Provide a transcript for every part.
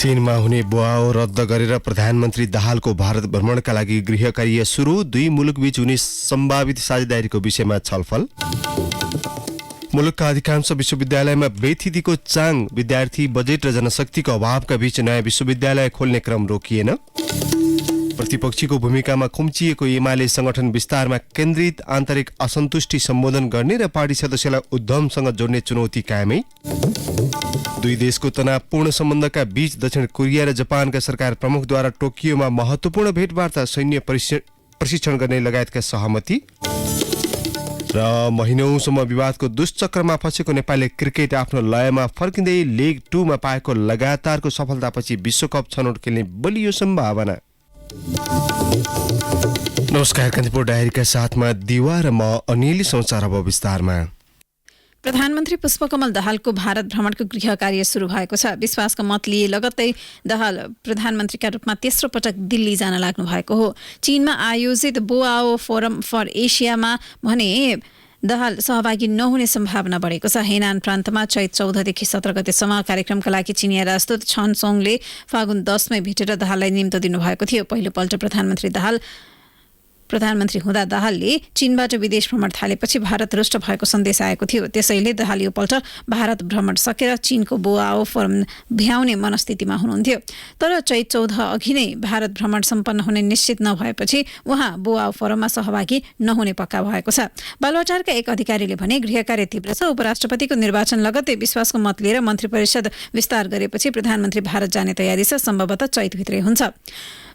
चीनमा हुने बुवाओ रद्द गरेर प्रधानमन्त्री दाहालको भारत भ्रमणका लागि गृह कार्य सुरु। दुई मुलुकबीच हुने सम्भावित साझेदारीको विषयमा छलफल। मुलुकका अधिकांश विश्वविद्यालयमा बेथितिको चाङ। विद्यार्थी बजेट र जनशक्तिको अभावका बीच नयाँ विश्वविद्यालय खोल्ने क्रम रोकिएन। प्रतिपक्षीको भूमिकामा खुम्चिएको एमाले संगठन विस्तारमा केन्द्रित। आन्तरिक असन्तुष्टि सम्बोधन गर्ने र पार्टी सदस्यलाई उद्यमसँग जोड्ने चुनौती कायमै। दुई देशको तनावपूर्ण सम्बन्धका बीच दक्षिण कोरिया र जापानका सरकार प्रमुखद्वारा टोकियोमा महत्वपूर्ण भेटवार्ता। सैन्य प्रशिक्षण गर्ने लगायतका सहमति। र महिनौसम्म विवादको दुष्चक्रमा फँसेको नेपाली क्रिकेट आफ्नो लयमा फर्किँदै लिग 2 मा पाएको लगातारको सफलतापछि विश्वकप छनौट खेल्ने बलियो सम्भावना। नमस्कार, कान्तिपुर डायरीका साथमा दिवा र म अनिल। समाचार अब विस्तारमा। प्रधानमन्त्री पुष्पकमल दाहालको भारत भ्रमणको गृह कार्य सुरु भएको छ। विश्वासको मत लिए लगत्तै दाहाल प्रधानमन्त्रीका रूपमा तेस्रो पटक दिल्ली जान लाग्नु भएको हो। चीनमा आयोजित बोआओ फोरम फर एसियामा भने दाहाल सहभागी नहुने सम्भावना बढेको छ। हेनान प्रान्तमा चैत 14 देखि 17 गतेसम्म कार्यक्रमका लागि चिनिया राजदूत छन सोङले फागुन 10 मा भेटेर दाहाललाई निम्तो दिनुभएको थियो। पहिलोपल्ट प्रधानमन्त्री हुँदा दाहालले चीनबाट विदेश भ्रमण थालेपछि भारत रुष्ट भएको सन्देश आएको थियो। त्यसैले दाहाल योपल्ट भारत भ्रमण सकेर चीनको बोआओ फोरम भ्याउने मनस्थितिमा हुनुहुन्थ्यो। तर चैत 14 अघि नै भारत भ्रमण सम्पन्न हुने निश्चित नभएपछि उहाँ बोआओ फोरममा सहभागी नहुने पक्का भएको छ। बालुवाटारका एक अधिकारीले भने गृह कार्य तीव्र छ। उपराष्ट्रपतिको निर्वाचन लगत्तै विश्वासको मत लिएर मन्त्री परिषद विस्तार गरेपछि प्रधानमन्त्री भारत जाने तयारी छ। सम्भवतः चैतभित्रै हुन्छ।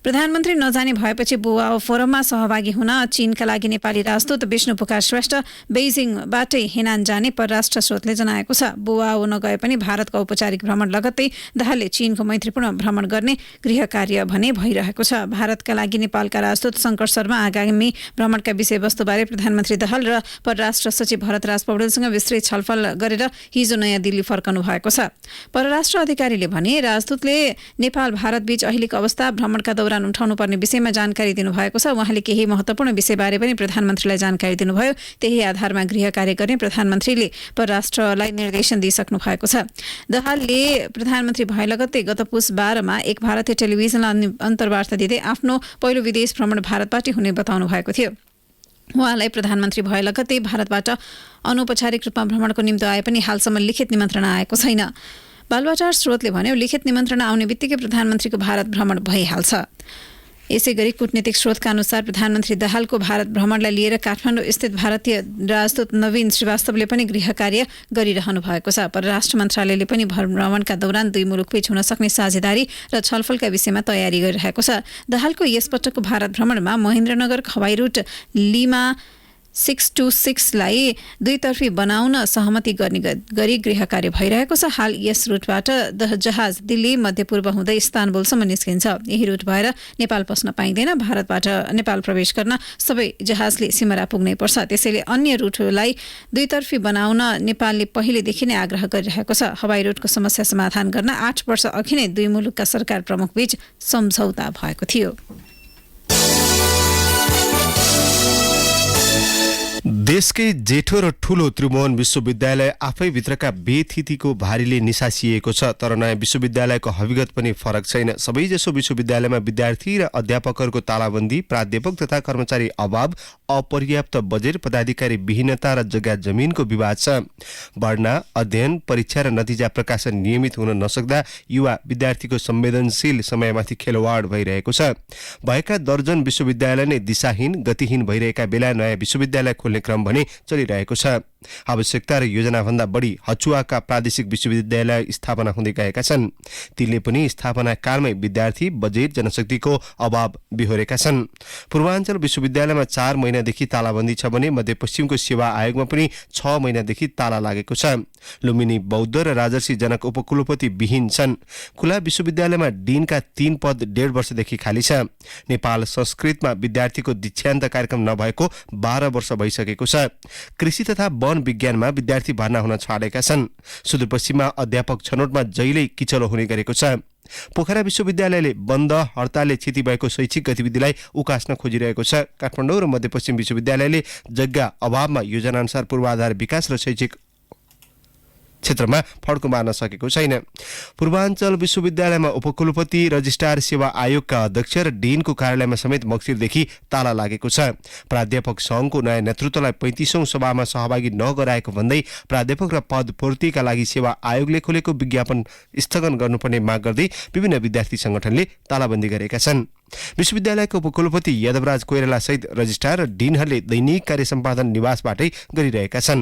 प्रधानमन्त्री नजाने भएपछि बोआओ फोरममा सहभागी हुन चीनका लागि नेपाली राजदूत विष्णु पुकार श्रेष्ठ बेइजिङबाटै हेनान जाने परराष्ट्र स्रोतले जनाएको छ। बोआओ नगए पनि भारतको औपचारिक भ्रमण लगत्तै दाहालले चीनको मैत्रीपूर्ण भ्रमण गर्ने गृह कार्य भने भइरहेको छ। भारतका लागि नेपालका राजदूत शङ्कर शर्मा आगामी भ्रमणका विषयवस्तुबारे प्रधानमन्त्री दाहाल र परराष्ट्र सचिव भरतराज पौडेलसँग विस्तृत छलफल गरेर हिजो नयाँ दिल्ली फर्कनु भएको छ। परराष्ट्र अधिकारीले भने राजदूतले नेपाल भारत बीच अहिलेको अवस्था भ्रमणका उठाउनु पर्ने विषयमा जानकारी दिनुभएको छ। उहाँले केही महत्वपूर्ण विषयबारे पनि प्रधानमन्त्रीलाई जानकारी दिनुभयो। त्यही आधारमा गृह कार्य गर्ने प्रधानमन्त्रीले परराष्ट्रलाई निर्देशन दिइसक्नु भएको छ। दाहालले प्रधानमन्त्री भए लगत्तै गत पुस 12 मा एक भारतीय टेलिभिजनलाई अन्तर्वार्ता दिँदै आफ्नो पहिलो विदेश भ्रमण भारतबाट हुने बताउनु भएको थियो। उहाँलाई प्रधानमन्त्री भए लगत्तै भारतबाट अनौपचारिक रूपमा भ्रमणको निम्ति आए पनि हालसम्म लिखित निमन्त्रणा आएको छैन। बालुवाटार स्रोतले भन्यो लिखित निमन्त्रणा आउने बित्तिकै प्रधानमन्त्रीको भारत भ्रमण भइहाल्छ। यसैगरी कूटनीतिक स्रोतका अनुसार प्रधानमन्त्री दाहालको भारत भ्रमणलाई लिएर काठमाडौँ स्थित भारतीय राजदूत नवीन श्रीवास्तवले पनि गृह कार्य गरिरहनु भएको छ। परराष्ट्र मन्त्रालयले पनि भ्रमणका दौरान दुई मुलुकबीच हुन सक्ने साझेदारी र छलफलका विषयमा तयारी गरिरहेको छ। दाहालको यसपटकको भारत भ्रमणमा महेन्द्रनगर हवाई रुट लिमा 626 लाई दुईतर्फी बनाउन सहमति गरी गृह कार्य भइरहेको छ। हाल यस रुटबाट जहाज दिल्ली मध्यपूर्व हुँदै इस्तानबुलसम्म निस्किन्छ। यही रुट भएर नेपाल पस्न पाइँदैन। भारतबाट नेपाल प्रवेश गर्न सबै जहाजले सिमरा पुग्नै पर्छ। त्यसैले अन्य रुटलाई दुईतर्फी बनाउन नेपालले पहिलेदेखि नै आग्रह गरिरहेको छ। हवाई रुटको समस्या समाधान गर्न 8 वर्ष अघि नै दुई मुलुकका सरकार प्रमुख बीच सम्झौता भएको थियो। देशकै जेठो र ठूलो त्रिभुवन विश्वविद्यालय आफैभित्रका बेथितिको भारीले निसासिएको छ। तर नयाँ विश्वविद्यालयको हकीकत पनि फरक छैन। सबैजसो विश्वविद्यालयमा विद्यार्थी र अध्यापकहरूको तालाबन्दी, प्राध्यापक तथा कर्मचारी अभाव, अपर्याप्त बजेट, पदाधिकारी विहीनता र जग्गा जमिनको विवाद छ। पढ्न, अध्ययन, परीक्षा र नतिजा प्रकाशन नियमित हुन नसक्दा युवा विद्यार्थीको संवेदनशील समयमाथि खेलवाड भइरहेको छ। भएका दर्जन विश्वविद्यालय नै दिशाहीन, गतिहीन भइरहेका बेला नयाँ विश्वविद्यालय खोल्ने क्रम भने चलिरहेको छ। आवश्यकता र योजनाभन्दा बढी हचुवाका प्रादेशिक विश्वविद्यालय स्थापना हुँदै गएका छन्। तिनले पनि स्थापना कालमै विद्यार्थी, बजेट, जनशक्तिको अभाव बिहोरेका छन्। पूर्वाञ्चल विश्वविद्यालयमा 4 महिनादेखि तालाबन्दी छ भने मध्यपश्चिमको सेवा आयोगमा पनि 6 महिनादेखि ताला लागेको छ। लुम्बिनी बौद्ध र राजर्षि जनक उपकुलपति विहीन छन्। खुला विश्वविद्यालयमा डिनका 3 पद 1.5 वर्षदेखि खाली छ। नेपाल संस्कृतमा विद्यार्थीको दीक्षान्त कार्यक्रम नभएको 12 वर्ष भइसकेको छ। कृषि तथा वन विज्ञानमा विद्यार्थी भर्ना हुन छाडेका छन्। सुदूरपश्चिममा अध्यापक छनौटमा जहिल्यै किचलो हुने गरेको छ। पोखरा विश्वविद्यालयले बन्द हडतालले क्षति भएको शैक्षिक गतिविधिलाई उकास्न खोजिरहेको छ। काठमाडौँ र मध्यपश्चिम विश्वविद्यालयले जग्गा अभावमा योजनाअनुसार पूर्वाधार विकास र शैक्षिक क्षेत्रमा फड्को मार्न सकेको छैन। पूर्वाञ्चल विश्वविद्यालयमा उपकुलपति, रजिस्ट्रार सेवा आयोगका अध्यक्ष र डिनको कार्यालयमा समेत मक्सिरदेखि ताला लागेको छ। प्राध्यापक सङ्घको नयाँ नेतृत्वलाई 35औं सभामा सहभागी नगराएको भन्दै प्राध्यापक र पद पूर्तिका लागि सेवा आयोगले खोलेको विज्ञापन स्थगन गर्नुपर्ने माग गर्दै विभिन्न विद्यार्थी संगठनले तालाबन्दी गरेका छन्। विश्वविद्यालयको उपकुलपति यादवराज कोइराला सहित रजिस्ट्रार र डिनहरूले दैनिक कार्य सम्पादन निवासबाटै गरिरहेका छन्।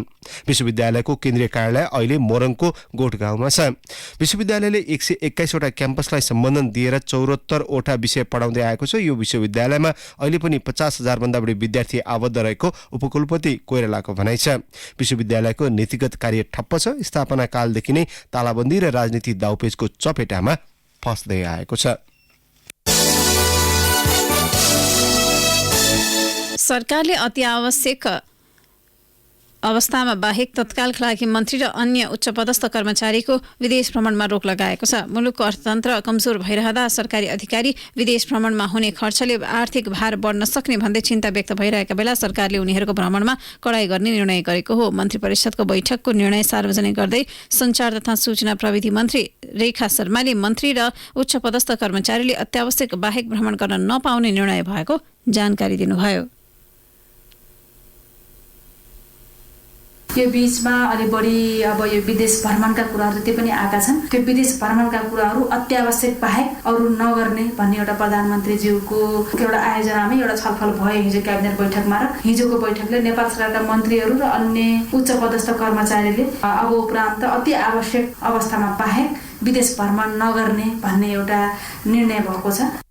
विश्वविद्यालयको केन्द्रीय कार्यालय अहिले मोरङको गोठगाउँमा छ। विश्वविद्यालयले 121 वटा क्याम्पसलाई सम्बन्धन दिएर 74 वटा विषय पढाउँदै आएको छ। यो विश्वविद्यालयमा अहिले पनि 50,000 भन्दा बढी विद्यार्थी आबद्ध रहेको उपकुलपति कोइरालाको भनाइ छ। विश्वविद्यालयको नीतिगत कार्य ठप्प छ। स्थापना कालदेखि नै तालाबन्दी र राजनीति दाउपेचको चपेटामा फस्दै आएको छ। सरकारले अति आवश्यक अवस्थामा बाहेक तत्कालका लागि मन्त्री र अन्य उच्चपदस्थ कर्मचारीको विदेश भ्रमणमा रोक लगाएको छ। मुलुकको अर्थतन्त्र कमजोर भइरहँदा सरकारी अधिकारी विदेश भ्रमणमा हुने खर्चले आर्थिक भार बढ्न सक्ने भन्दै चिन्ता व्यक्त भइरहेका बेला सरकारले उनीहरूको भ्रमणमा कडाई गर्ने निर्णय गरेको हो। मन्त्री परिषदको बैठकको निर्णय सार्वजनिक गर्दै सञ्चार तथा सूचना प्रविधि मन्त्री रेखा शर्माले मन्त्री र उच्चपदस्थ कर्मचारीले अत्यावश्यक बाहेक भ्रमण गर्न नपाउने निर्णय भएको जानकारी दिनुभयो। यो बीचमा अलि बढी अब यो विदेश भ्रमणका कुराहरू त्यो पनि आएका छन्। त्यो विदेश भ्रमणका कुराहरू अत्यावश्यक बाहेक अरू नगर्ने भन्ने एउटा प्रधानमन्त्रीज्यूको एउटा आयोजनामा एउटा छलफल भयो हिजो क्याबिनेट बैठकमा। र हिजोको बैठकले नेपाल सरकारका मन्त्रीहरू र अन्य उच्च पदस्थ कर्मचारीले अब उपरान्त अति आवश्यक अवस्थामा बाहेक विदेश भ्रमण नगर्ने भन्ने एउटा निर्णय भएको छ।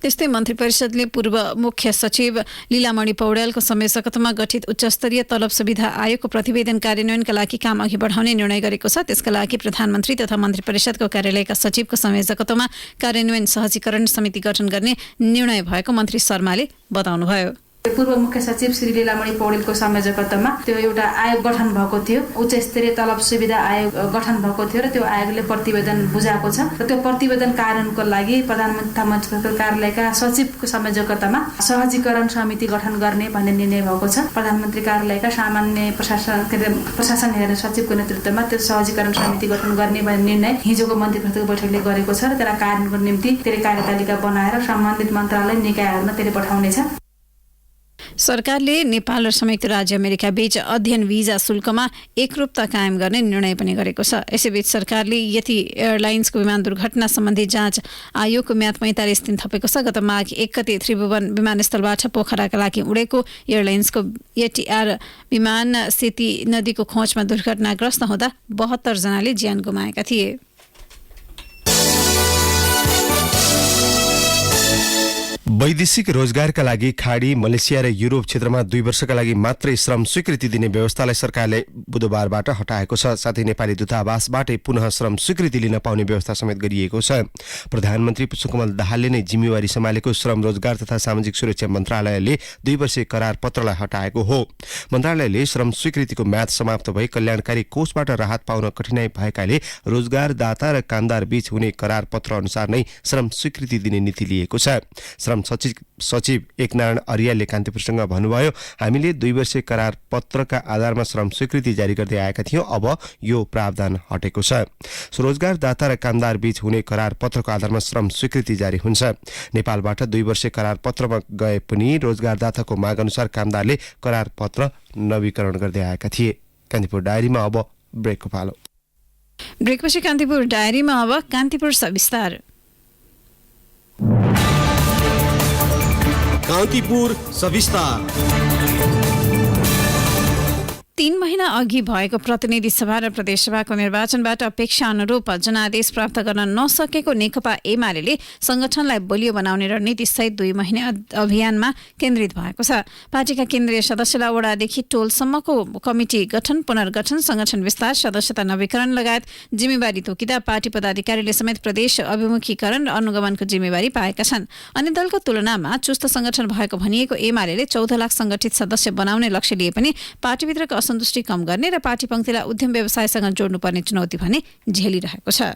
त्यस्तै मन्त्री परिषदले पूर्व मुख्य सचिव लीलामणि पौड्यालको संयोजकत्वमा गठित उच्चस्तरीय तलब सुविधा आयोगको प्रतिवेदन कार्यान्वयनका लागि काम अघि बढाउने निर्णय गरेको छ। त्यसका लागि प्रधानमन्त्री तथा मन्त्री परिषदको कार्यालयका सचिवको संयोजकत्वमा कार्यान्वयन सहजीकरण समिति गठन गर्ने निर्णय भएको मन्त्री शर्माले बताउनुभयो। पूर्व मुख्य सचिव श्री लीलामणि पौडेलको संयोजकत्वमा त्यो एउटा आयोग गठन भएको थियो। उच्च स्तरीय तलब सुविधा आयोग गठन भएको थियो र त्यो आयोगले प्रतिवेदन बुझाएको छ र त्यो प्रतिवेदन कार्यान्वयनको लागि प्रधानमन्त्रीको कार्यालयका सचिवको संयोजकत्वमा सहजीकरण समिति गठन गर्ने भन्ने निर्णय भएको छ। प्रधानमन्त्री कार्यालयका सामान्य प्रशासन हेर्ने सचिवको नेतृत्वमा त्यो सहजीकरण समिति गठन गर्ने भन्ने निर्णय हिजोको मन्त्री परिषदको बैठकले गरेको छ र त्यसलाई कार्यान्वयनको निम्ति त्यसले कार्यतालिका बनाएर सम्बन्धित मन्त्रालय निकायहरूमा त्यसले पठाउनेछ। सरकारले नेपाल र संयुक्त राज्य अमेरिका बीच अध्ययन भिजा शुल्कमा एकरूपता कायम गर्ने निर्णय पनि गरेको छ। यसैबीच सरकारले यति एयरलाइन्सको विमान दुर्घटना सम्बन्धी जाँच आयोगको म्याद 45 दिन थपेको छ। गत माघ 1 गते त्रिभुवन विमानस्थलबाट पोखराका लागि उडेको एयरलाइन्सको एटीआर विमान सेती नदीको खोजमा दुर्घटनाग्रस्त हुँदा 72 जनाले ज्यान गुमाएका थिए। वैदेशिक रोजगारका लागि खाडी, मलेसिया र युरोप क्षेत्रमा 2 वर्षका लागि मात्रै श्रम स्वीकृति दिने व्यवस्थालाई सरकारले बुधबारबाट हटाएको छ। साथै नेपाली दूतावासबाटै पुनः श्रम स्वीकृति लिन पाउने व्यवस्था समेत गरिएको छ। प्रधानमन्त्री पुष्पकमल दाहालले नै जिम्मेवारी सम्हालेको श्रम, रोजगार तथा सामाजिक सुरक्षा मन्त्रालयले 2 वर्षीय करार पत्रलाई हटाएको हो। मन्त्रालयले श्रम स्वीकृतिको म्याद समाप्त भई कल्याणकारी कोषबाट राहत पाउन कठिनाई भएकाले रोजगारदाता र कामदार बीच हुने करार पत्र अनुसार नै श्रम स्वीकृति दिने नीति लिएको छ। श्रम सचिव एकनारायण अर्यालले कान्तिपुरसँग भन्नुभयो, हामीले 2 वर्षीय करार पत्रका आधारमा श्रम स्वीकृति जारी गर्दै आएका थियौं। अब यो प्रावधान हटेको छ। रोजगारदाता र कामदार बीच हुने करार पत्रको आधारमा श्रम स्वीकृति जारी हुन्छ। नेपालबाट 2 वर्षीय करार पत्रमा गए पनि रोजगारदाताको माग अनुसार कामदारले करार पत्र नवीकरण गर्दै आएका थिए। कान्तिपुर डायरीमा अब ब्रेकको पालो। ब्रेकपछि कान्तिपुर डायरीमा अब कान्तिपुर सविस्तार। कान्तिपुर सविस्तार। 3 महिना अघि भएको प्रतिनिधि सभा र प्रदेशसभाको निर्वाचनबाट अपेक्षा अनुरूप जनादेश प्राप्त गर्न नसकेको नेकपा एमाले संगठनलाई बलियो बनाउने रणनीति सहित 2 महिने अभियानमा केन्द्रित भएको छ। पार्टीका केन्द्रीय सदस्यलाई वडादेखि टोलसम्मको कमिटी गठन, पुनर्गठन, संगठन विस्तार, सदस्यता नवीकरण लगायत जिम्मेवारी तोकिँदा पार्टी पदाधिकारीले समेत प्रदेश अभिमुखीकरण र अनुगमनको जिम्मेवारी पाएका छन्। अन्य दलको तुलनामा चुस्त संगठन भएको भनिएको एमाले 14 लाख संगठित सदस्य बनाउने लक्ष्य लिए पनि पार्टीभित्रको असन्तुष्टि कम गर्ने र पार्टी पंक्तिलाई उद्यम व्यवसायसँग जोड्नुपर्ने चुनौती भने झेलिरहेको छ।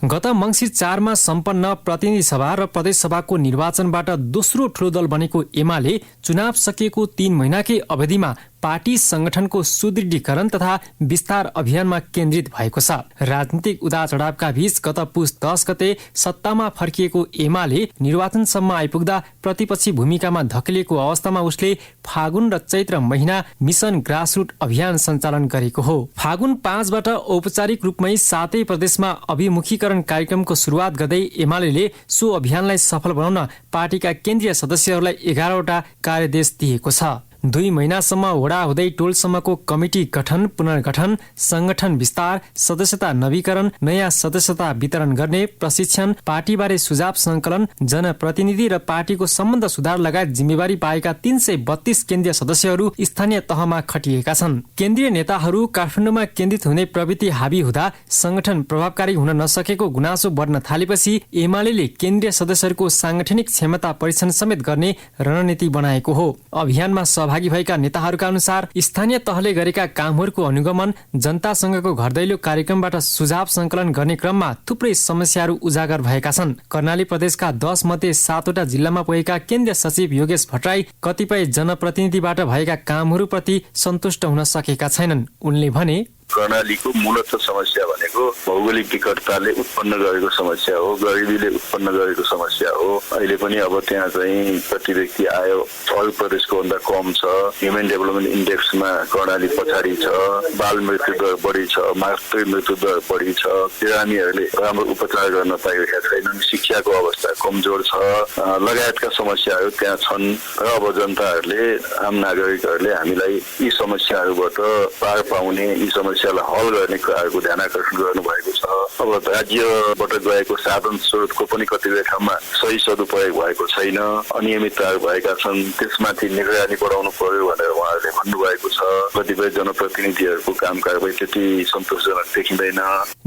गत मङ्सिर 4 मा सम्पन्न प्रतिनिधि सभा र प्रदेश सभाको निर्वाचनबाट दोस्रो ठूलो दल बनेको एमाले चुनाव सकिएको 3 महिनाकै अवधिमा पार्टी संगठनको सुदृढीकरण तथा विस्तार अभियानमा केन्द्रित भएको छ। राजनीतिक उतार चढावका बीच गत पुस 10 गते सत्तामा फर्किएको एमाले निर्वाचनसम्म आइपुग्दा प्रतिपक्षी भूमिकामा धकेलिएको अवस्थामा उसले फागुन र चैत्र महिना मिसन ग्रासरुट अभियान सञ्चालन गरेको हो। फागुन 5 बाट औपचारिक रूपमै 7 प्रदेशमा अभिमुखीकरण कार्यक्रमको सुरुवात गर्दै एमाले सो अभियानलाई सफल बनाउन पार्टीका केन्द्रीय सदस्यहरूलाई 11 वटा कार्यदेश दिएको छ। 2 महिनासम्म वडा हुँदै टोलसम्मको कमिटी गठन, पुनर्गठन, संगठन विस्तार, सदस्यता नवीकरण, नयाँ सदस्यता वितरण गर्ने, प्रशिक्षण, पार्टीबारे सुझाव संकलन, जनप्रतिनिधि र पार्टीको सम्बन्ध सुधार लगायत जिम्मेवारी पाएका 332 केन्द्रीय सदस्यहरू स्थानीय तहमा खटिएका छन्। केन्द्रीय नेताहरू काठमाडौँमा केन्द्रित हुने प्रवृत्ति हावी हुँदा संगठन प्रभावकारी हुन नसकेको गुनासो बढ्न थालेपछि एमाले केन्द्रीय सदस्यहरूको सांगठनिक क्षमता परीक्षण समेत गर्ने रणनीति बनाएको हो। अभियानमा सहभागी भएका नेताहरूका अनुसार स्थानीय तहले गरेका कामहरूको अनुगमन, जनतासँगको घर दैलो कार्यक्रमबाट सुझाव संकलन गर्ने क्रममा थुप्रै समस्याहरू उजागर भएका छन्। कर्णाली प्रदेशका 10 मध्ये 7 वटा जिल्लामा पुगेका केन्द्रीय सचिव योगेश भट्टराई कतिपय जनप्रतिनिधिबाट भएका कामहरूप्रति सन्तुष्ट हुन सकेका छैनन्। उनले भने, कर्णालीको मूलत समस्या भनेको भौगोलिक विकटताले उत्पन्न गरेको समस्या हो, गरिबीले उत्पन्न गरेको समस्या हो। अहिले पनि अब त्यहाँ चाहिँ प्रति व्यक्ति आय अरू प्रदेशको भन्दा कम छ, ह्युमन डेभलपमेन्ट इन्डेक्समा कर्णाली पछाडि छ, बाल मृत्यु दर बढी छ, मातृ मृत्यु दर बढी छ, बिरामीहरूले राम्रो उपचार गर्न पाइरहेका छैनन्, शिक्षाको अवस्था कमजोर छ, लगायतका समस्याहरू त्यहाँ छन्। र अब जनताहरूले, आम नागरिकहरूले हामीलाई यी समस्याहरूबाट पार पाउने, यी समस्यालाई हल गर्ने कुराहरूको ध्यान आकर्षण गर्नुभएको छ। अब राज्यबाट गएको साधन स्रोतको पनि कतिपय ठाउँमा सही सदुपयोग भएको छैन, अनियमितताहरू भएका छन्, त्यसमाथि निगरानी बढाउनु पर्यो भनेर उहाँहरूले भन्नुभएको छ। कतिपय जनप्रतिनिधिहरूको काम कारबाही त्यति सन्तोषजनक देखिँदैन।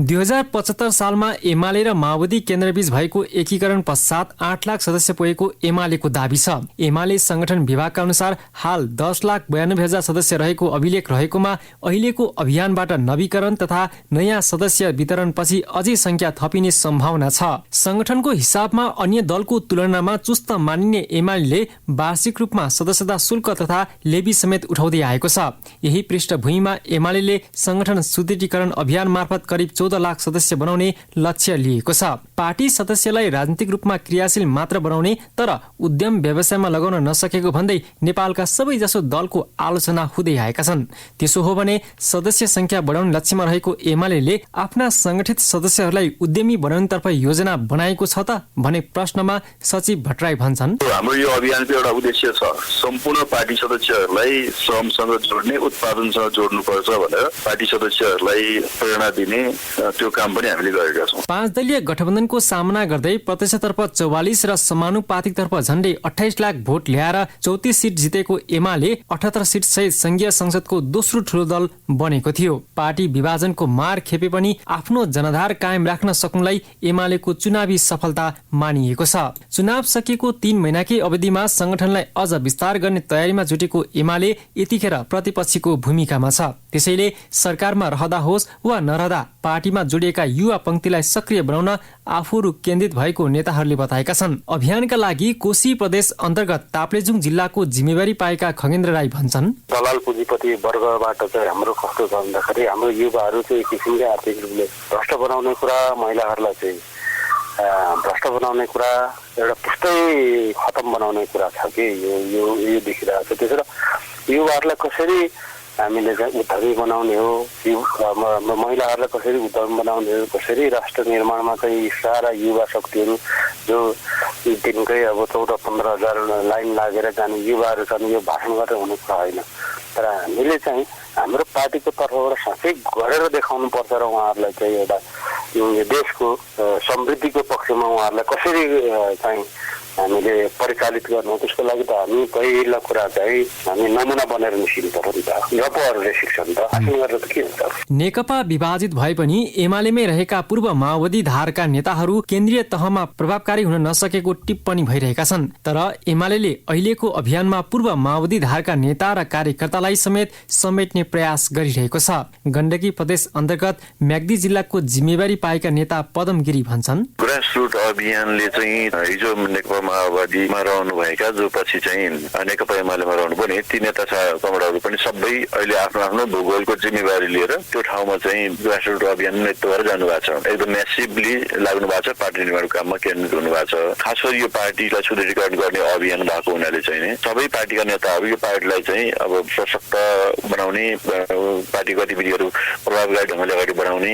2075 सालमा एमाले र माओवादी केन्द्रबीच भएको एकीकरण पश्चात 8 लाख सदस्य पुगेको एमालेको दाबी छ। एमाले संगठन विभागका अनुसार हाल 10,92,000 सदस्य रहेको अभिलेख रहेकोमा अहिलेको अभियानबाट नवीकरण तथा नयाँ सदस्य वितरणपछि अझै संख्या थपिने सम्भावना छ। संगठनको हिसाबमा अन्य दलको तुलनामा चुस्त मानिने एमाले वार्षिक रूपमा सदस्यता शुल्क तथा लेबी समेत उठाउँदै आएको छ। यही पृष्ठभूमिमा एमाले संगठन सुदृढीकरण अभियान मार्फत करिब 14 लाख सदस्य बनाउने लक्ष्य लिएको छ। पार्टी सदस्यलाई राजनीतिक रूपमा क्रियाशील मात्र बनाउने तर उद्यम व्यवसायमा लगाउन नसकेको भन्दै नेपालका सबैजसो दलको आलोचना हुँदै आएका छन्। त्यसो हो भने सदस्य संख्या बढाउने लक्ष्यमा रहेको एमाले आफ्ना संगठित सदस्यहरूलाई उद्यमी बनाउनेतर्फ योजना बनाएको छ त भने प्रश्नमा सचिव भट्टराई भन्छन्, हाम्रो यो अभियानको एउटा उद्देश्य छ, सम्पूर्ण पार्टी सदस्यहरूलाई श्रमसँग जोड्ने, उत्पादनसँग जोड्नुपर्छ भनेर पार्टी सदस्यहरूलाई प्रेरणा दिने त्यो काम पनि हामीले गरेका छौँ। 5 दलीय गठबन्धनको सामना गर्दै प्रत्यक्षतर्फ 44 र समानुपातिकतर्फ झण्डै 28 लाख भोट ल्याएर 34 सिट जितेको एमाले 78 सिट सहित संघीय संसदको दोस्रो ठूलो दल बनेको थियो। पार्टी विभाजनको मार खेपे पनि आफ्नो जनाधार कायम राख्न सक्नुलाई एमालेको चुनावी सफलता मानिएको छ। चुनाव सकिएको 3 महिनाकै अवधिमा संगठनलाई अझ विस्तार गर्ने तयारीमा जुटेको एमाले यतिखेर प्रतिपक्षीको भूमिकामा छ। त्यसैले सरकारमा रहँदा होस् वा नरहँदा पार्टीमा जोडिएका युवा पंक्तिलाई सक्रिय बनाउन आफूहरू केन्द्रित भएको नेताहरूले बताएका छन्। अभियानका लागि कोशी प्रदेश अन्तर्गत ताप्लेजुङ जिल्लाको जिम्मेवारी पाएका खगेन्द्र राई भन्छन्, दलाल पुँजीपति वर्गबाट चाहिँ हाम्रो कस्तो छ भन्दाखेरि हाम्रो युवाहरू चाहिँ एक किसिमले आर्थिक रूपले भ्रष्ट बनाउने कुरा, महिलाहरूलाई चाहिँ भ्रष्ट बनाउने कुरा, एउटा पुस्तै खतम बनाउने कुरा छ कि यो देखिरहेको छ। त्यसो युवाहरूलाई कसरी हामीले चाहिँ उद्यमी बनाउने हो, महिलाहरूलाई कसरी उद्यमी बनाउने हो, कसरी राष्ट्र निर्माणमा चाहिँ सारा युवा शक्तिहरू जो दिनकै अब 14-15 हजार लाइन लागेर जाने युवाहरू छन्, यो भाषण गरेर हुने कुरा होइन। तर हामीले चाहिँ हाम्रो पार्टीको तर्फबाट साँच्चै गरेर देखाउनु पर्छ र उहाँहरूलाई चाहिँ एउटा देशको समृद्धिको पक्षमा उहाँहरूलाई कसरी चाहिँ हामीले परिचालित गर्नु, त्यसको लागि त हामी पहिलो कुरा चाहिँ हामी नमुना बनेर निस्किनु पर्यो नि त। गपहरूले सिक्छन् त, आफै गरेर त के हुन्छ। नेकपा विभाजित भए पनि एमालेमै रहेका पूर्व माओवादी धारका नेताहरू केन्द्रीय तहमा प्रभावकारी हुन नसकेको टिप्पणी भइरहेका छन्। तर एमाले अहिलेको अभियानमा पूर्व माओवादी धारका नेता र कार्यकर्तालाई समेत समेट्ने प्रयास गरिरहेको छ। गण्डकी प्रदेश अन्तर्गत म्याग्दी जिल्लाको जिम्मेवारी पाएका नेता पदम गिरी भन्छन्, ग्रासरुट अभियानले चाहिँ हिजो नेकपा माओवादीमा रहनुभएका जो पछि चाहिँ नेकपा एमालेमा रहनुपर्ने ती नेता कमरेडहरू पनि सबै अहिले आफ्नो आफ्नो भूगोलको जिम्मेवारी लिएर त्यो ठाउँमा चाहिँ ग्रासरुट अभियान नेतृत्व गरेर जानु भएको छ। एकदम म्यासिभली लाग्नु भएको छ, पार्टी निर्माणको काममा केन्द्रित हुनु भएको छ। खास गरी यो पार्टीलाई सुदृढीकरण गर्ने अभियान भएको हुनाले चाहिँ सबै पार्टीका नेताहरू यो पार्टीलाई चाहिँ अब सशक्त बनाउने, पार्टी गतिविधिहरू प्रभावकारी ढङ्गले अगाडि बढाउने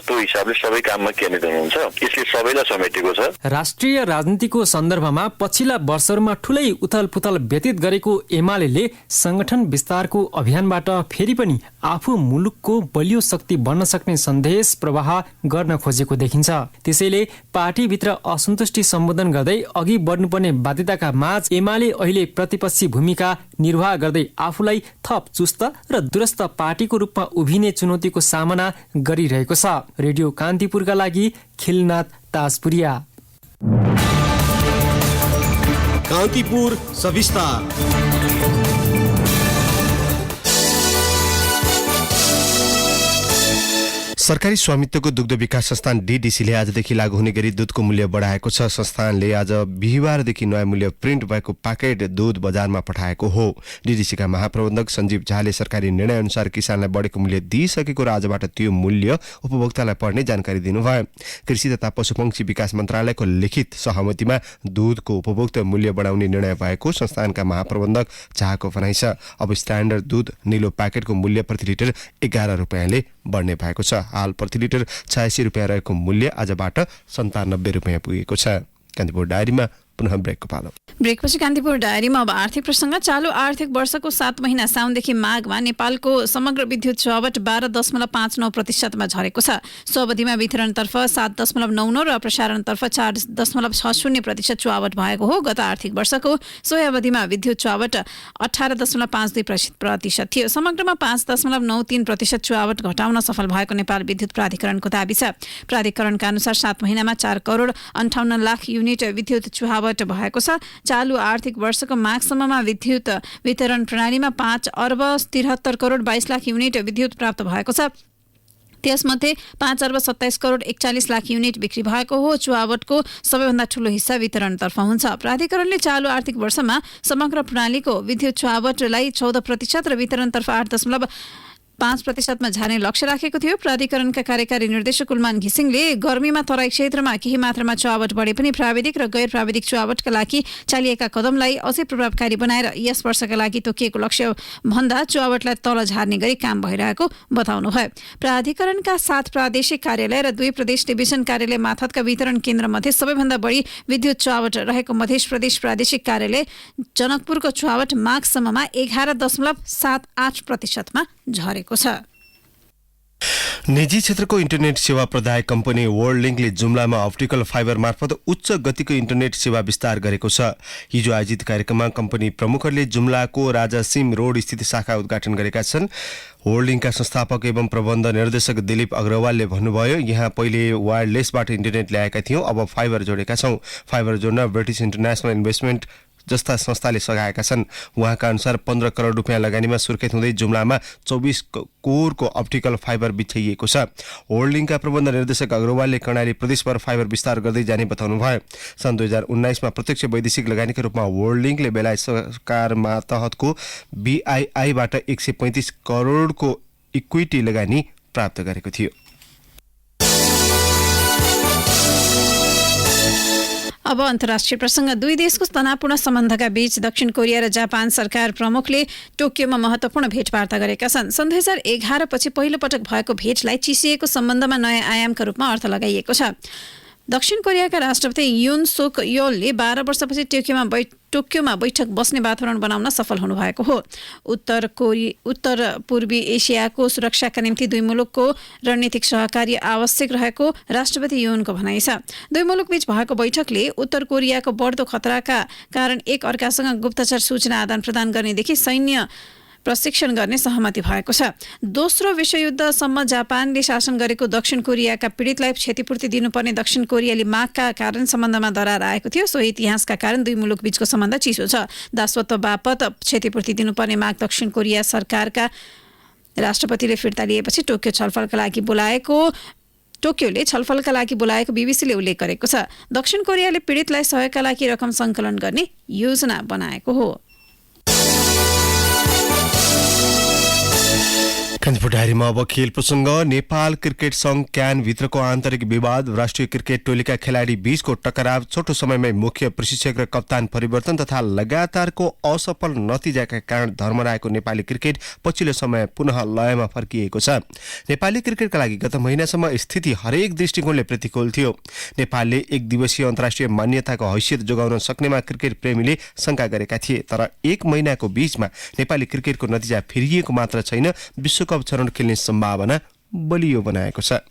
त्यो हिसाबले सबै काममा केन्द्रित हुनुहुन्छ। यसले सबैलाई समेटेको छ। राष्ट्रिय राजनीतिको सन्दर्भमा पछिल्ला वर्षहरूमा ठूलै उथलपुथल व्यतीत गरेको एमाले संगठन विस्तारको अभियानबाट फेरि पनि आफू मुलुकको बलियो शक्ति बन्न सक्ने सन्देश प्रवाह गर्न खोजेको देखिन्छ। त्यसैले पार्टीभित्र असन्तुष्टि सम्बोधन गर्दै अघि बढ्नुपर्ने बाध्यताका माझ एमाले अहिले प्रतिपक्षी भूमिका निर्वाह गर्दै आफूलाई थप चुस्त र दुरस्त पार्टीको रूपमा उभिने चुनौतीको सामना गरिरहेको छ। रेडियो कान्तिपुरका लागि खिलनाथ ताजपुरिया। कान्तिपुर सविस्तार। सरकारी स्वामित्वको दुग्ध विकास संस्थान डीडीसीले आजदेखि लागू हुने गरी दूधको मूल्य बढाएको छ। संस्थानले आज बिहिबारदेखि नयाँ मूल्य प्रिन्ट भएको प्याकेट दूध बजारमा पठाएको हो। डीडीसीका महाप्रबन्धक सञ्जीव झाले सरकारी निर्णय अनुसार किसानलाई बढेको मूल्य दिइसकेको र आजबाट त्यो मूल्य उपभोक्तालाई पर्ने जानकारी दिनुभयो। कृषि तथा पशुपक्षी विकास मन्त्रालयको लिखित सहमतिमा दूधको उपभोक्ता मूल्य बढाउने निर्णय भएको संस्थानका महाप्रबन्धक झाको भनाइ छ। अब स्ट्यान्डर्ड दूध निलो प्याकेटको मूल्य प्रति लिटर 11 रुपियाँले बढ्ने भएको छ। हाल प्रति लिटर 86 रुपियाँ रहेको मूल्य आजबाट 97 रुपियाँ पुगेको छ। कान्तिपुर डायरीमा पुनः ब्रेकको पालो। ब्रेकपछि कान्तिपुर डायरीमा अब आर्थिक प्रसङ्ग। चालु आर्थिक वर्षको 7 महिना साउनदेखि माघमा नेपालको समग्र विद्युत चुहावट 12.59% झरेको छ। सो अवधिमा वितरणतर्फ 7.99 र प्रसारणतर्फ 4.60% चुहावट भएको हो। गत आर्थिक वर्षको सोही अवधिमा विद्युत चुहावट 18.52% थियो। समग्रमा 5.93% चुहावट घटाउन सफल भएको नेपाल विद्युत प्राधिकरणको दाबी छ। प्राधिकरणका अनुसार 7 महिनामा 4 करोड 58 लाख युनिट विद्युत चुहावट भएको छ। चालु आर्थिक वर्षको माघसम्ममा विद्युत वितरण प्रणालीमा 5 अर्ब 73 करोड 22 लाख युनिट विद्युत प्राप्त भएको छ। त्यसमध्ये 5 अर्ब 27 करोड 41 लाख युनिट बिक्री भएको हो। चुहावटको सबैभन्दा ठूलो हिस्सा वितरणतर्फ हुन्छ। प्राधिकरणले चालु आर्थिक वर्षमा समग्र प्रणालीको विद्युत चुहावटलाई 14% र वितरणतर्फ 8.5% झार्ने लक्ष्य राखेको थियो। प्राधिकरणका कार्यकारी निर्देशक कुलमान घिसिङले गर्मीमा तराई क्षेत्रमा केही मात्रामा चुहावट बढे पनि प्राविधिक र गैर प्राविधिक चुहावटका लागि चालिएका कदमलाई अझै प्रभावकारी बनाएर यस वर्षका लागि तोकिएको लक्ष्य भन्दा चुहावटलाई तल झार्ने गरी काम भइरहेको बताउनुभयो। प्राधिकरणका 7 प्रादेशिक कार्यालय र 2 प्रदेश डिभिजन कार्यालय मार्फतका वितरण केन्द्र मध्ये सबैभन्दा बढी विद्युत चुहावट रहेको मध्य प्रदेश प्रादेशिक कार्यालय जनकपुरको चुहावट माघसम्ममा 11.78%मा झरेको छ। निजी क्षेत्रको इन्टरनेट सेवा प्रदायक कम्पनी वर्ल्ड लिङ्कले जुम्लामा अप्टिकल फाइबर मार्फत उच्च गतिको इन्टरनेट सेवा विस्तार गरेको छ। हिजो आयोजित कार्यक्रममा कम्पनी प्रमुखहरूले जुम्लाको राजा सिम रोड स्थित शाखा उद्घाटन गरेका छन्। वर्ल्ड लिङ्कका संस्थापक एवं प्रबन्ध निर्देशक दिलीप अग्रवालले भन्नुभयो, यहाँ पहिले वायरलेसबाट इन्टरनेट ल्याएका थियौँ, अब फाइबर जोडेका छौँ। फाइबर जोड्न ब्रिटिस इन्टरनेसनल इन्भेस्टमेन्ट जस्ता संस्थाले सघाएका छन्। उहाँका अनुसार 15 करोड रुपियाँ लगानीमा सुर्खेत हुँदै जुम्लामा 24 कोरको अप्टिकल फाइबर बिछाइएको छ। वर्ल्ड लिङ्कका प्रबन्ध निर्देशक अग्रवालले कर्णाली प्रदेशभर फाइबर विस्तार गर्दै जाने बताउनु भयो। सन् 2019मा प्रत्यक्ष वैदेशिक लगानीका रूपमा वर्ल्ड लिङ्कले बेलायत सरकारमा तहतको BII-बाट 135 करोडको इक्विटी लगानी प्राप्त गरेको थियो। अब अन्तर्राष्ट्रिय प्रसङ्ग। 2 देशको तनावपूर्ण सम्बन्धका बीच दक्षिण कोरिया र जापान सरकार प्रमुखले टोकियोमा महत्त्वपूर्ण भेटवार्ता गरेका छन्। सन् 2011 पछि पहिलो पटक भएको भेटलाई चिसिएको सम्बन्धमा नयाँ आयामका रूपमा अर्थ लगाइएको छ। दक्षिण कोरियाका राष्ट्रपति युन सुक योलले 12 वर्षपछि टोकियोमा बैठक बस्ने वातावरण बनाउन सफल हुनुभएको हो। उत्तर पूर्वी एसियाको सुरक्षाका निम्ति दुई मुलुकको रणनीतिक सहकार्य आवश्यक रहेको राष्ट्रपति युनको भनाइ छ। दुई मुलुकबीच भएको बैठकले उत्तर कोरियाको बढ्दो खतराका कारण एक अर्कासँग गुप्तचर सूचना आदान प्रदान गर्नेदेखि सैन्य प्रशिक्षण गर्ने सहमति भएको छ। दोस्रो विश्वयुद्धसम्म जापानले शासन गरेको दक्षिण कोरियाका पीडितलाई क्षतिपूर्ति दिनुपर्ने दक्षिण कोरियाली मागका कारण सम्बन्धमा दरार आएको थियो। सोही इतिहासका कारण दुई मुलुकबीचको सम्बन्ध चिसो छ। दासत्व बापत क्षतिपूर्ति दिनुपर्ने माग दक्षिण कोरिया सरकारका राष्ट्रपतिले फिर्ता लिएपछि टोकियोले छलफलका लागि बोलाएको बीबीसीले उल्लेख गरेको छ। दक्षिण कोरियाले पीडितलाई सहयोगका लागि रकम सङ्कलन गर्ने योजना बनाएको हो। कान्तिपुर डायरीमा अब खेल प्रसङ्ग। नेपाल क्रिकेट सङ्घ क्यान भित्रको आन्तरिक विवाद, राष्ट्रिय क्रिकेट टोलीका खेलाडी बीचको टकराव, छोटो समयमै मुख्य प्रशिक्षक र कप्तान परिवर्तन तथा लगातारको असफल नतिजाका कारण धर्मराएको नेपाली क्रिकेट पछिल्लो समय पुनः लयमा फर्किएको छ। नेपाली क्रिकेटका लागि गत महिनासम्म स्थिति हरेक दृष्टिकोणले प्रतिकूल थियो। नेपालले एक दिवसीय अन्तर्राष्ट्रिय मान्यताको हैसियत जोगाउन सक्नेमा क्रिकेट प्रेमीले शंका गरेका थिए। तर एक महिनाको बीचमा नेपाली क्रिकेटको नतिजा फिरिएको मात्र छैन, विश्वकप चरण खेल्ने सम्भावना बलियो बनाएको छ।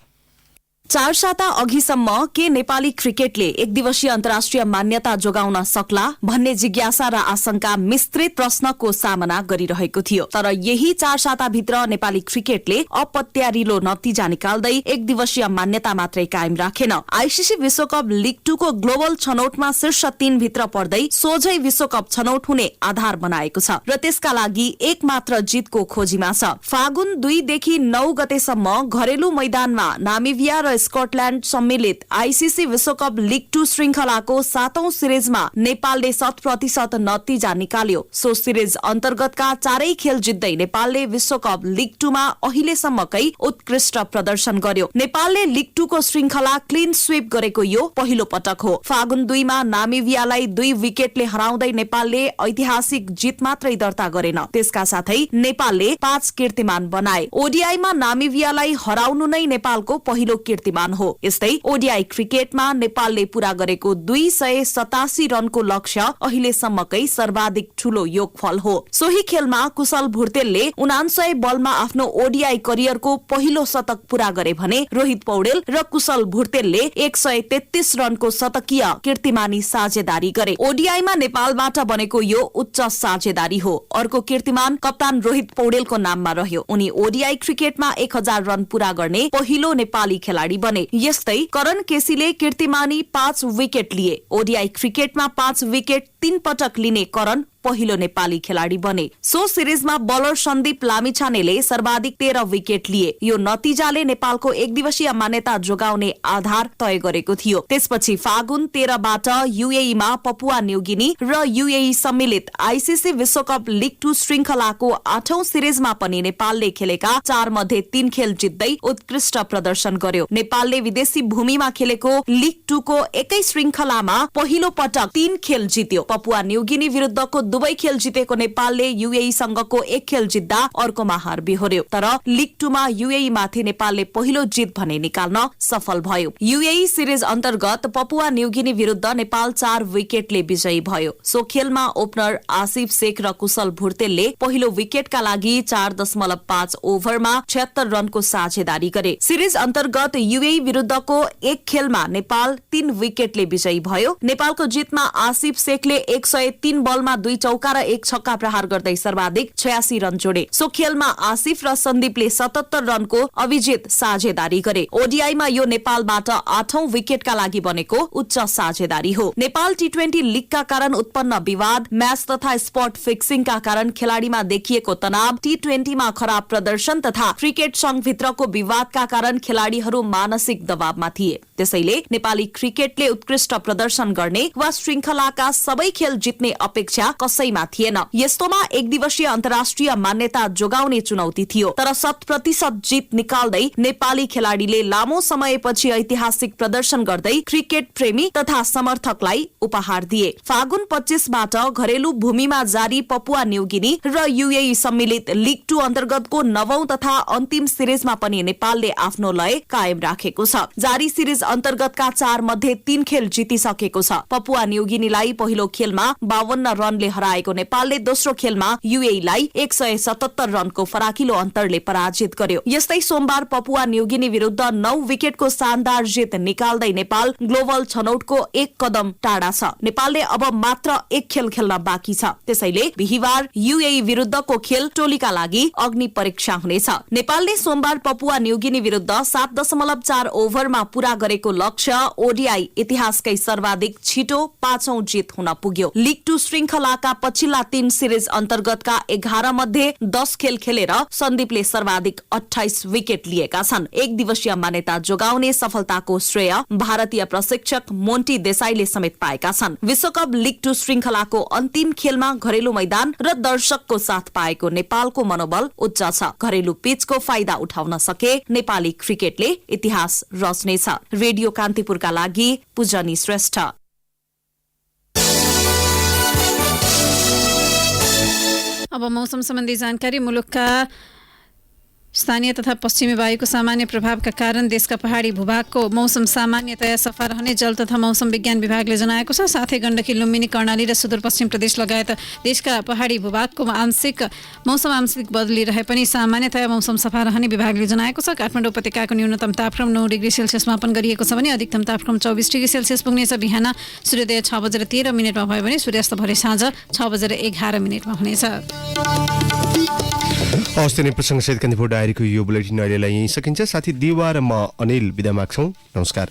4 साता अघिसम्म के नेपाली क्रिकेटले एक दिवसीय अन्तर्राष्ट्रिय मान्यता जोगाउन सक्ला भन्ने जिज्ञासा र आशंका मिश्रित प्रश्नको सामना गरिरहेको थियो। तर यही 4 साताभित्र नेपाली क्रिकेटले अपत्यारिलो नतिजा निकाल्दै एक दिवसीय मान्यता मात्रै कायम राखेन। आईसीसी विश्वकप लीग 2 को ग्लोबल छनौटमा शीर्ष 3 भित्र पर्दै सोझै विश्वकप छनौट हुने आधार बनाएको छ र त्यसका लागि एक मात्र जितको खोजीमा छ। फागुन 2 देखि 9 गतेसम्म घरेलु मैदानमा नामिबिया र स्कटल्याण्ड सम्मिलित आईसीसी विश्वकप लीग 2 श्रृंखलाको 7औं सिरिजमा नेपालले 100% नतिजा निकाल्यो। सो सिरिज अन्तर्गतका 4 खेल जित्दै नेपालले विश्वकप लीग 2 मा अहिलेसम्मकै उत्कृष्ट प्रदर्शन गर्यो। नेपालले लीग 2 को श्रृंखला क्लीन स्वीप गरेको यो पहिलो पटक हो। फागुन 2 मा नामिबियालाई 2 विकेटले हराउँदै नेपालले ऐतिहासिक जित मात्रै दर्ता गरेन, त्यसका साथै नेपालले 5 कीर्तिमान बनाए। ओडीआईमा नामिबियालाई हराउनु नै नेपालको पहिलो कीर्तिमान हो। यस्तै ओडीआई क्रिकेटमा नेपालले पूरा गरेको 287 रनको लक्ष्य अहिलेसम्मकै सर्वाधिक ठूलो योगफल हो। सोही खेलमा कुशल भुर्तेलले 49 बलमा आफ्नो ओडीआई करियरको पहिलो शतक पूरा गरे भने रोहित पौडेल र कुशल भुर्तेलले 133 रनको शतकीय कीर्तिमानी साझेदारी गरे। ओडीआईमा नेपालबाट बनेको यो उच्च साझेदारी हो। अर्को कीर्तिमान कप्तान रोहित पौडेलको नाममा रह्यो। उनी ओडीआई क्रिकेटमा 1000 रन पूरा गर्ने पहिलो नेपाली खेलाडी बने। यस्तै करण केसीले कीर्तिमानी 5 विकेट लिए। ओडीआई क्रिकेटमा 5 विकेट 3 पटक लिने करण पहिलो नेपाली खेलाडी बने। सो सिरिजमा बलर सन्दीप लामिछानेले सर्वाधिक 13 विकेट लिए। यो नतिजाले नेपालको एक दिवसीय मान्यता जोगाउने आधार तय गरेको थियो। त्यसपछि फागुन 13 बाट यूएईमा पपुवा न्यूगिनी र यूएई सम्मिलित आईसीसी विश्वकप लीग 2 श्रृंखलाको 8औं सिरिजमा पनि नेपालले खेलेका 4 मध्ये 3 खेल जित्दै उत्कृष्ट प्रदर्शन गर्यो। नेपालले विदेशी भूमिमा खेलेको लीग 2 को एकै श्रृंखलामा पहिलो पटक 3 खेल जित्यो। पपुवा न्यूगिनी विरुद्धको दुवै खेल जितेको नेपालले यूएई सँगको एक खेल जित्दा अर्कोमा हार बिहोर्यो। तर लीग 2 मा यूएई माथि नेपालले पहिलो जित भने निकाल्न सफल भयो। यूएई सिरिज अन्तर्गत पपुवा न्यूगिनी विरुद्ध नेपाल 4 विकेटले विजयी भयो। सो खेलमा ओपनर आसिफ शेख र कुशल भुर्तेलले पहिलो विकेटका लागि 4.5 ओभरमा 76 रनको साझेदारी गरे। सिरिज अन्तर्गत यूएई विरुद्धको एक खेलमा नेपाल 3 विकेटले विजयी भयो। नेपालको जितमा आसिफ शेखले 103 बलमा 2 चौका र 1 छक्का प्रहार गर्दै सर्वाधिक 86 रन जोडे। सो खेलमा आसिफ र सन्दीपले 77 रनको अभिजित साझेदारी गरे। ओडीआईमा यो नेपालबाट 8औं विकेटका लागि बनेको उच्च साझेदारी हो। नेपाल टी20 लीगका कारण उत्पन्न विवाद, म्याच तथा स्पट फिक्सिङका कारण खेलाडीमा देखिएको तनाव, टी20 मा खराब प्रदर्शन तथा क्रिकेट संघभित्रको विवादका कारण खेलाडीहरू मानसिक दबावमा थिए। त्यसैले नेपाली क्रिकेटले उत्कृष्ट प्रदर्शन गर्ने वा श्रृंखलाका सबै खेल जित्ने अपेक्षा कसैमा थिएन। यस्तोमा एक दिवसीय अन्तर्राष्ट्रिय मान्यता जोगाउने चुनौती थियो, तर 100% जित निकाल्दै नेपाली खेलाडीले लामो समयपछि ऐतिहासिक प्रदर्शन गर्दै क्रिकेट प्रेमी तथा समर्थकलाई उपहार दिए। फागुन 25 बाट घरेलु भूमिमा जारी पपुवा न्युगिनी र युएई सम्मिलित लीग 2 अन्तर्गतको 9औं तथा अन्तिम सिरिजमा पनि नेपालले आफ्नो लय कायम राखेको छ। जारी सिरिज अन्तर्गतका 4 मध्ये 3 खेल जितिसकेको छ। पपुवा न्युगिनीलाई पहिलो खेलमा 52 रनले हराएको नेपालले दोस्रो खेलमा युएईलाई 177 रनको फराकिलो अन्तरले पराजित गर्यो। यस्तै सोमबार पपुवा न्युगिनी विरुद्ध 9 विकेटको शानदार जित निकाल्दै नेपाल ग्लोबल छनौटको 1 कदम टाढा छ। नेपालले अब मात्र 1 खेल खेल्न बाँकी छ। त्यसैले बिहीबार युएई विरुद्धको खेल टोलीका लागि अग्नि परीक्षा हुनेछ। नेपालले सोमबार पपुवा न्युगिनी विरुद्ध 7.4 ओभरमा पूरा गरेको लक्ष्य ओडीआई इतिहासकै सर्वाधिक छिटो 5औं जित हुन पुग्यो। लीग 2 श्रृंखलाका पछिल्ला 3 सिरिज अन्तर्गतका 11 मध्ये 10 खेल खेलेर सन्दीपले सर्वाधिक 28 विकेट लिएका छन्। एक दिवसीय मान्यता जोगाउने सफलताको श्रेय भारतीय प्रशिक्षक मोन्टी देसाईले समेत पाएका छन्। विश्वकप लीग 2 श्रृंखलाको अन्तिम खेलमा घरेलु मैदान र दर्शकको साथ पाएको नेपालको मनोबल उच्च छ। घरेलु पिचको फाइदा उठाउन सके नेपाली क्रिकेटले इतिहास रच्नेछ। रेडियो कान्तिपुरका लागि पूजनी श्रेष्ठ। अब मौसम सम्बन्धी जानकारी। मुलुकका स्थानीय तथा पश्चिमी वायुको सामान्य प्रभावका कारण देशका पहाडी भूभागको मौसम सामान्यतया सफा रहने जल तथा मौसम विज्ञान विभागले जनाएको छ। साथै गण्डकी, लुम्बिनी, कर्णाली र सुदूरपश्चिम प्रदेश लगायत देशका पहाडी भूभागको मौसम आंशिक बदलिरहे पनि सामान्यतया मौसम सफा रहने विभागले जनाएको छ। काठमाडौँ उपत्यकाको न्यूनतम तापक्रम 9 डिग्री सेल्सियस मापन गरिएको छ भने अधिकतम तापक्रम 24 डिग्री सेल्सियस पुग्नेछ। बिहान सूर्योदय 6:13 भयो भने सूर्यास्त भरे साँझ 6:11 हुनेछ। हवस् त, प्रसङ्गसहित कान्तिपुर डायरीको यो बुलेटिन अहिलेलाई यहीँ सकिन्छ। साथी दिवा र म अनिल बिदा माग्छौँ। नमस्कार।